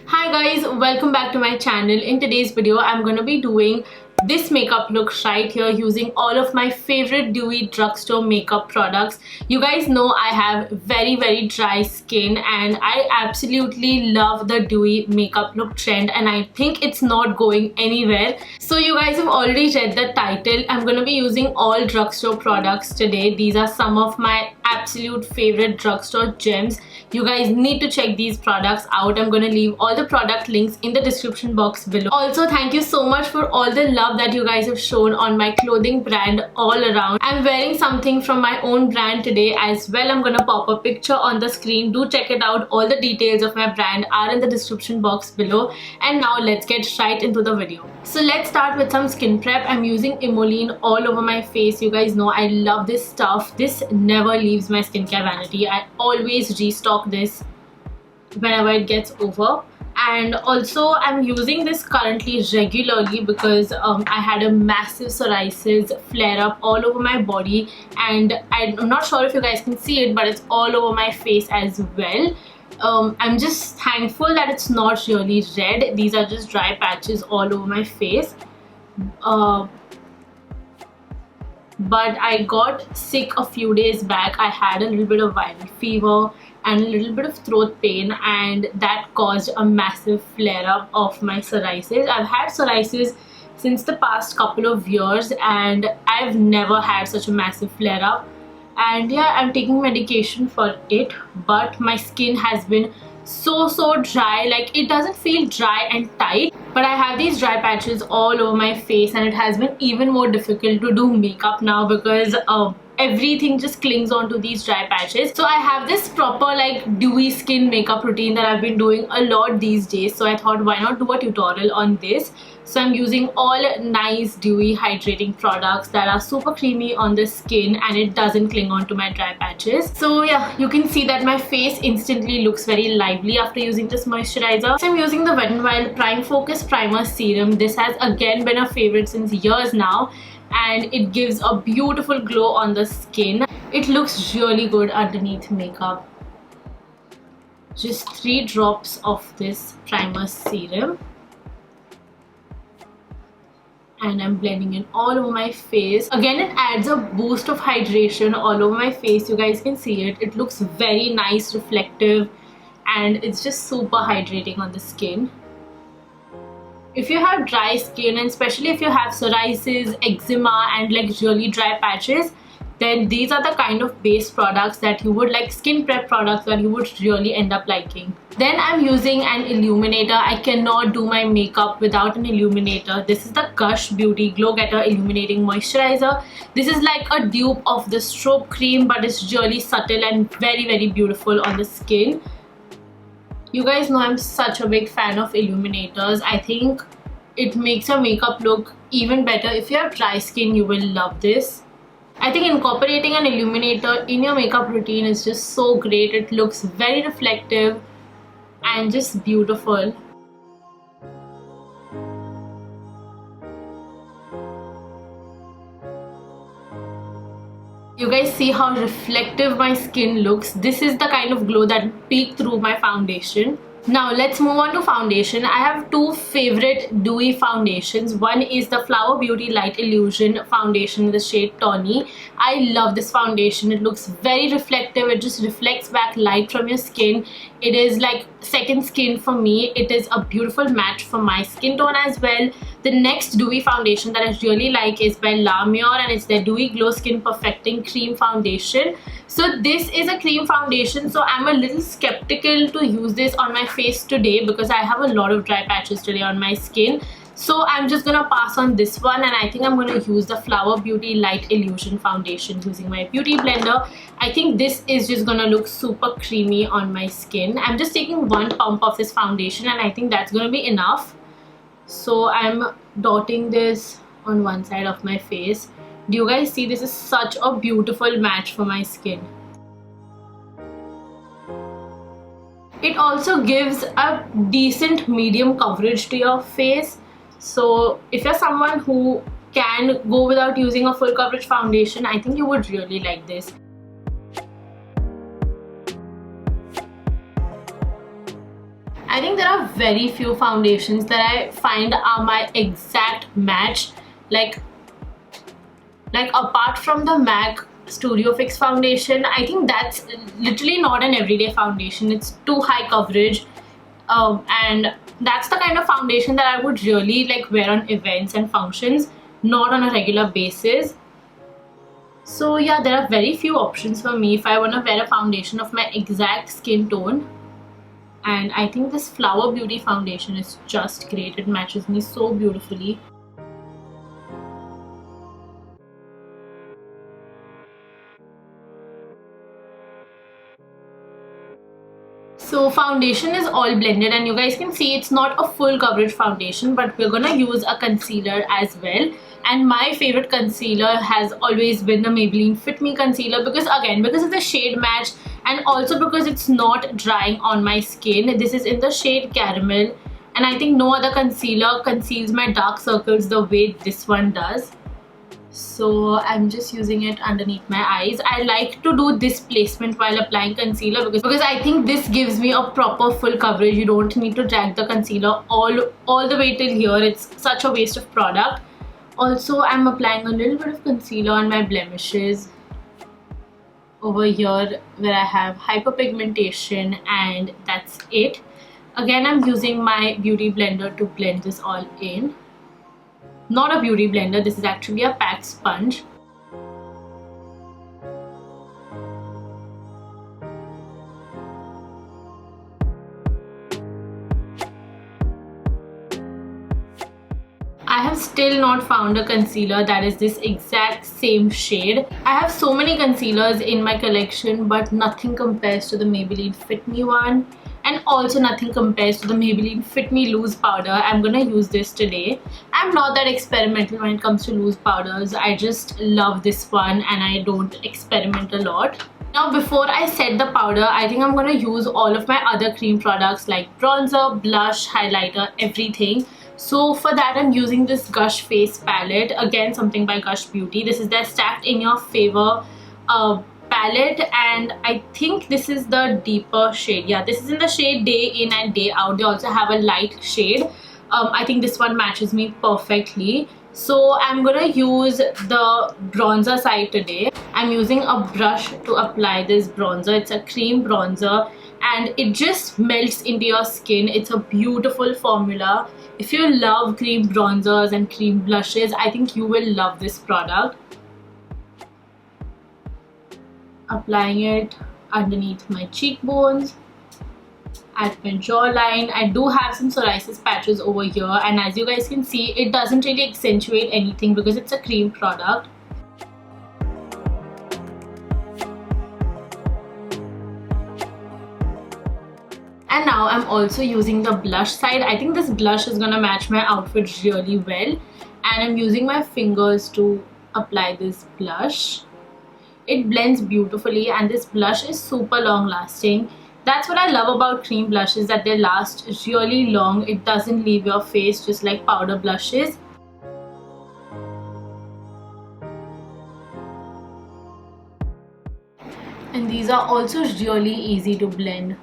Hi guys, welcome back to my channel. In today's video I'm going to be doing this makeup look right here using all of my favorite Dewy Drugstore makeup products. You guys know I have very dry skin and I absolutely love the dewy makeup look trend, and I think it's not going anywhere. So you guys have already read the title. I'm going to be using all drugstore products today. These are some of my absolute favorite drugstore gems. You guys need to check these products out. I'm going to leave all the product links in the description box below. Also, thank you so much for all the love that you guys have shown on my clothing brand all around. I'm wearing something from my own brand today as well. I'm gonna pop a picture on the screen. Do check it out. All the details of my brand are in the description box below. And now let's get right into the video. So let's start with some skin prep. I'm using Emollient all over my face. You guys know I love this stuff. This never leaves my skincare vanity. I always restock this whenever it gets over. And also I'm using this currently regularly because I had a massive psoriasis flare up all over my body, and I'm not sure if you guys can see it, but it's all over my face as well. I'm just thankful that it's not really red. These are just dry patches all over my face. But I got sick a few days back. I had a little bit of viral fever and a little bit of throat pain, and that caused a massive flare up of my psoriasis. I've had psoriasis since the past couple of years and I've never had such a massive flare up. And yeah, I'm taking medication for it, but my skin has been so dry. Like, it doesn't feel dry and tight, but I have these dry patches all over my face, and it has been even more difficult to do makeup now because everything just clings onto these dry patches. So I have this proper like dewy skin makeup routine that I've been doing a lot these days, so I thought why not do a tutorial on this. So I'm using all nice dewy hydrating products that are super creamy on the skin and it doesn't cling onto my dry patches. So yeah, you can see that my face instantly looks very lively after using this moisturizer. So I'm using the Wet n Wild Prime Focus Primer Serum. This has again been a favorite since years now, and it gives a beautiful glow on the skin. It looks really good underneath makeup. Just 3 drops of this primer serum, and I'm blending it all over my face. Again, it adds a boost of hydration all over my face. You guys can see it. It looks very nice, reflective, and it's just super hydrating on the skin. If you have dry skin, and especially if you have psoriasis, eczema and like really dry patches, then these are the kind of base products that you would like, skin prep products that you would really end up liking. Then I'm using an illuminator. I cannot do my makeup without an illuminator. This is the Gush Beauty Glow Getter Illuminating Moisturizer. This is like a dupe of the strobe cream, but it's really subtle and very beautiful on the skin. You guys know I'm such a big fan of illuminators. I think it makes your makeup look even better. If you have dry skin, you will love this. I think incorporating an illuminator in your makeup routine is just so great. It looks very reflective and just beautiful. You guys see how reflective my skin looks. This is the kind of glow that peeks through my foundation. Now let's move on to foundation. I have 2 favorite dewy foundations. One is the Flower Beauty Light Illusion foundation in the shade Tawny. I love this foundation. It looks very reflective. It just reflects back light from your skin. It is like second skin for me. It is a beautiful match for my skin tone as well. The next dewy foundation that I really like is by Mamaearth, and it's their Dewy Glow Skin Perfecting Cream Foundation. So this is a cream foundation, so I'm a little skeptical to use this on my face today because I have a lot of dry patches today on my skin. So I'm just gonna pass on this one, and I think I'm gonna use the Flower Beauty Light Illusion foundation using my beauty blender. I think this is just gonna look super creamy on my skin. I'm just taking 1 pump of this foundation, and I think that's gonna be enough. So I'm dotting this on one side of my face. Do you guys see? This is such a beautiful match for my skin. It also gives a decent medium coverage to your face. So if you're someone who can go without using a full coverage foundation, I think you would really like this. I think there are very few foundations that I find are my exact match. Like apart from the MAC Studio Fix foundation, I think that's literally not an everyday foundation. It's too high coverage, and that's the kind of foundation that I would really like wear on events and functions, not on a regular basis. So yeah, there are very few options for me if I want to wear a foundation of my exact skin tone. And I think this Flower Beauty foundation is just great. It matches me so beautifully. So foundation is all blended, and you guys can see it's not a full coverage foundation, but we're gonna use a concealer as well. And my favorite concealer has always been the Maybelline Fit Me concealer, because it's a shade match, and also because it's not drying on my skin. This is in the shade Caramel, and I think no other concealer conceals my dark circles the way this one does. So I'm just using it underneath my eyes. I like to do this placement while applying concealer because I think this gives me a proper full coverage. You don't need to drag the concealer all the way till here. It's such a waste of product. Also, I'm applying a little bit of concealer on my blemishes over here where I have hyperpigmentation, and that's it. Again, I'm using my beauty blender to blend this all in. Not a beauty blender, this is actually a packed sponge. I have still not found a concealer that is this exact same shade. I have so many concealers in my collection, but nothing compares to the Maybelline Fit Me one. And also nothing compares to the Maybelline Fit Me loose powder. I'm gonna use this today. I'm not that experimental when it comes to loose powders. I just love this one and I don't experiment a lot. Now before I set the powder, I think I'm gonna use all of my other cream products like bronzer, blush, highlighter, everything. So for that, I'm using this Gush face palette. Again, something by Gush Beauty. This is their Stacked in Your Favor palette, and I think this is the deeper shade. Yeah, this is in the shade Day In and Day Out. They also have a light shade. I think this one matches me perfectly. So I'm gonna use the bronzer side today. I'm using a brush to apply this bronzer. It's a cream bronzer and it just melts into your skin. It's a beautiful formula. If you love cream bronzers and cream blushes, I think you will love this product. Applying it underneath my cheekbones, at my jawline. I do have some psoriasis patches over here, and as you guys can see, it doesn't really accentuate anything because it's a cream product. And now I'm also using the blush side. I think this blush is gonna match my outfit really well, and I'm using my fingers to apply this blush. It blends beautifully and this blush is super long lasting. That's what I love about cream blushes, that they last really long. It doesn't leave your face just like powder blushes. And these are also really easy to blend.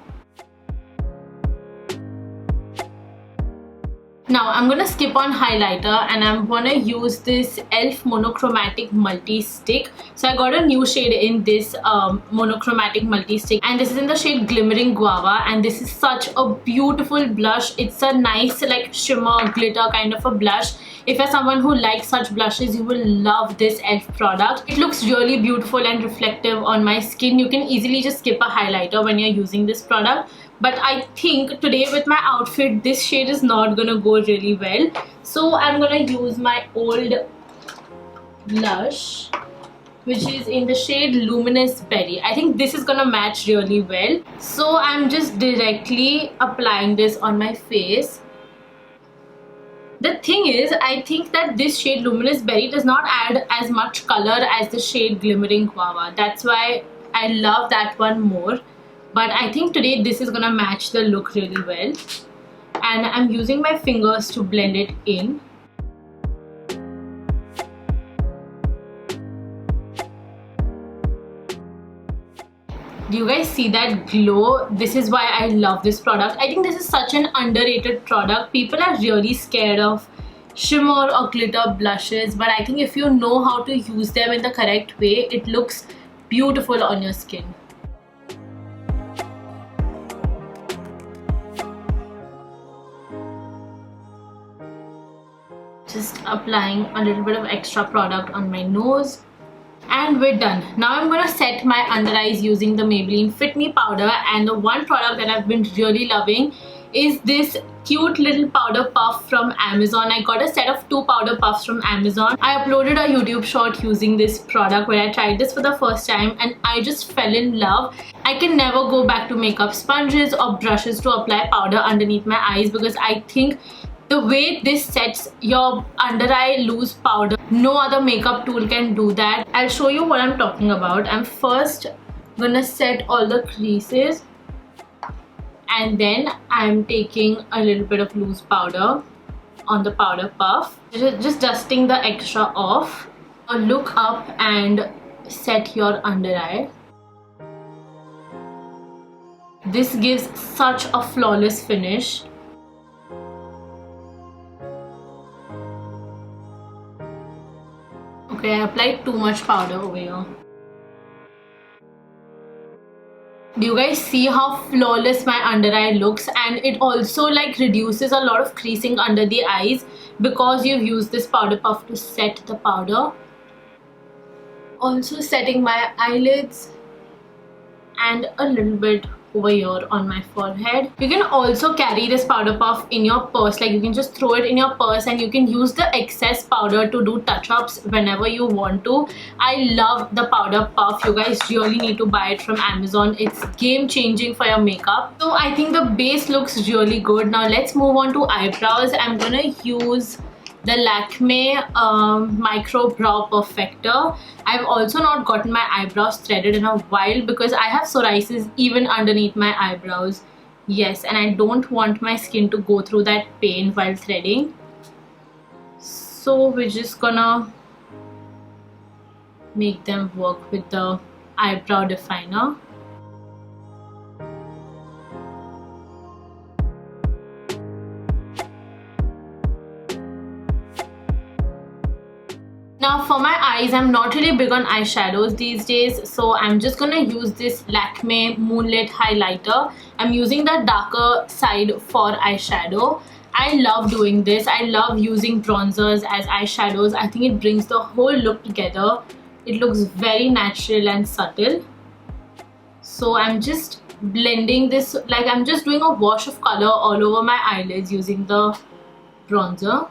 Now I'm gonna skip on highlighter and I'm gonna use this e.l.f. Monochromatic Multi Stick. So I got a new shade in this Monochromatic Multi Stick, and this is in the shade Glimmering Guava, and this is such a beautiful blush. It's a nice like shimmer glitter kind of a blush. If you're someone who likes such blushes, you will love this e.l.f. product. It looks really beautiful and reflective on my skin. You can easily just skip a highlighter when you're using this product. But I think today with my outfit, this shade is not gonna go really well. So I'm gonna use my old blush, which is in the shade Luminous Berry. I think this is gonna match really well. So I'm just directly applying this on my face. The thing is, I think that this shade Luminous Berry does not add as much color as the shade Glimmering Guava. That's why I love that one more. But I think today this is gonna match the look really well. And I'm using my fingers to blend it in. Do you guys see that glow? This is why I love this product. I think this is such an underrated product. People are really scared of shimmer or glitter blushes, but I think if you know how to use them in the correct way, it looks beautiful on your skin. Just applying a little bit of extra product on my nose. And we're done. Now I'm gonna set my under eyes using the Maybelline Fit Me powder, and the one product that I've been really loving is this cute little powder puff from Amazon. I got a set of 2 powder puffs from Amazon. I uploaded a YouTube short using this product where I tried this for the first time and I just fell in love. I can never go back to makeup sponges or brushes to apply powder underneath my eyes because I think the way this sets your under eye loose powder, no other makeup tool can do that. I'll show you what I'm talking about. I'm first gonna set all the creases, and then I'm taking a little bit of loose powder on the powder puff, just dusting the extra off. Look up and set your under eye. This gives such a flawless finish. Okay, I applied too much powder over here. Do you guys see how flawless my under eye looks? And it also like reduces a lot of creasing under the eyes because you've used this powder puff to set the powder. Also setting my eyelids and a little bit over here on my forehead. You can also carry this powder puff in your purse, like you can just throw it in your purse and you can use the excess powder to do touch-ups whenever you want to. I love the powder puff. You guys really need to buy it from Amazon. It's game changing for your makeup. So I think the base looks really good. Now let's move on to eyebrows. I'm gonna use the Lakme Micro Brow Perfector. I've also not gotten my eyebrows threaded in a while because I have psoriasis even underneath my eyebrows. Yes, and I don't want my skin to go through that pain while threading. So we're just gonna make them work with the eyebrow definer. Now for my eyes, I'm not really big on eyeshadows these days, so I'm just gonna use this Lakme Moonlit Highlighter. I'm using the darker side for eyeshadow. I love doing this. I love using bronzers as eyeshadows. I think it brings the whole look together. It looks very natural and subtle. So I'm just blending this, like I'm just doing a wash of color all over my eyelids using the bronzer.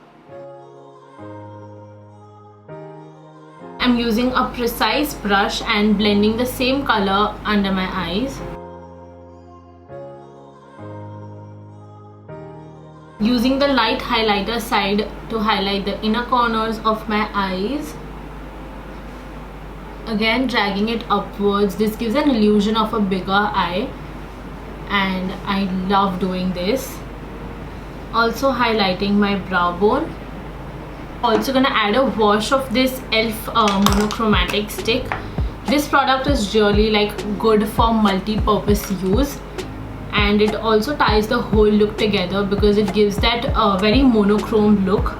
I'm using a precise brush and blending the same color under my eyes. Using the light highlighter side to highlight the inner corners of my eyes. Again, dragging it upwards. This gives an illusion of a bigger eye, and I love doing this. Also highlighting my brow bone. Also gonna add a wash of this e.l.f. Monochromatic stick. This product is really like good for multi-purpose use, and it also ties the whole look together because it gives that very monochrome look.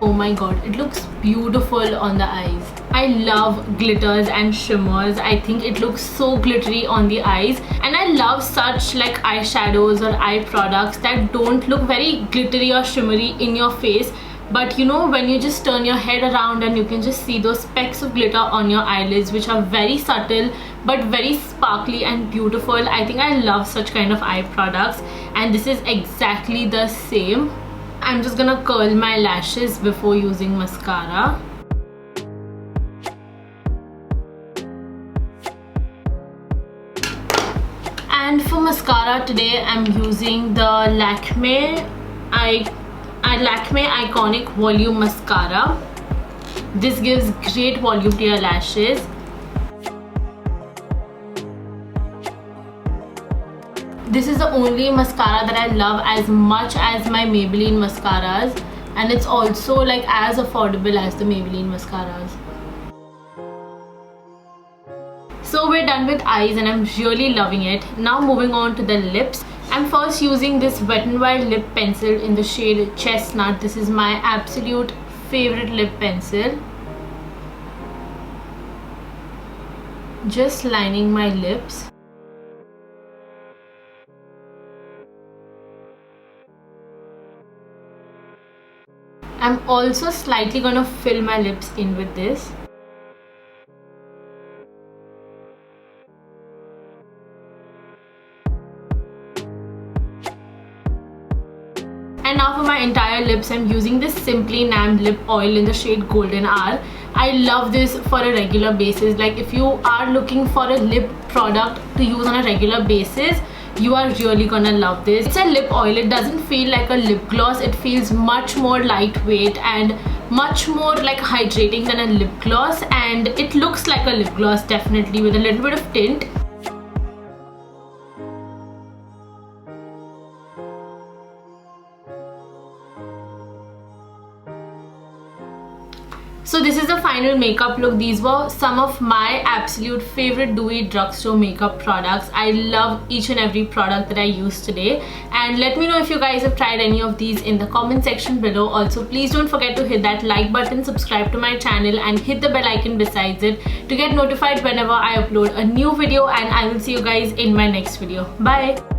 Oh my god, it looks beautiful on the eyes. I love glitters and shimmers. I think it looks so glittery on the eyes, and I love such like eyeshadows or eye products that don't look very glittery or shimmery in your face, but you know, when you just turn your head around and you can just see those specks of glitter on your eyelids, which are very subtle but very sparkly and beautiful. I think I love such kind of eye products, and this is exactly the same. I'm just gonna curl my lashes before using mascara. And for mascara today, I'm using the Lakme Eyeconic Volume Mascara. This gives great volume to your lashes. This is the only mascara that I love as much as my Maybelline mascaras, and it's also like as affordable as the Maybelline mascaras. done with eyes and I'm really loving it. Now moving on to the lips. I'm first using this Wet n Wild lip pencil in the shade Chestnut. This is my absolute favorite lip pencil. Just lining my lips. I'm also slightly gonna fill my lips in with this. And now for my entire lips, I'm using this SimplyNam lip oil in the shade Golden Hour. I love this for a regular basis. Like if you are looking for a lip product to use on a regular basis, you are really gonna love this. It's a lip oil. It doesn't feel like a lip gloss. It feels much more lightweight and much more like hydrating than a lip gloss, and it looks like a lip gloss definitely with a little bit of tint. So this is the final makeup look. These were some of my absolute favorite Dewy Drugstore makeup products. I love each and every product that I used today. And let me know if you guys have tried any of these in the comment section below. Also, please don't forget to hit that like button, subscribe to my channel and hit the bell icon besides it to get notified whenever I upload a new video. And I will see you guys in my next video. Bye!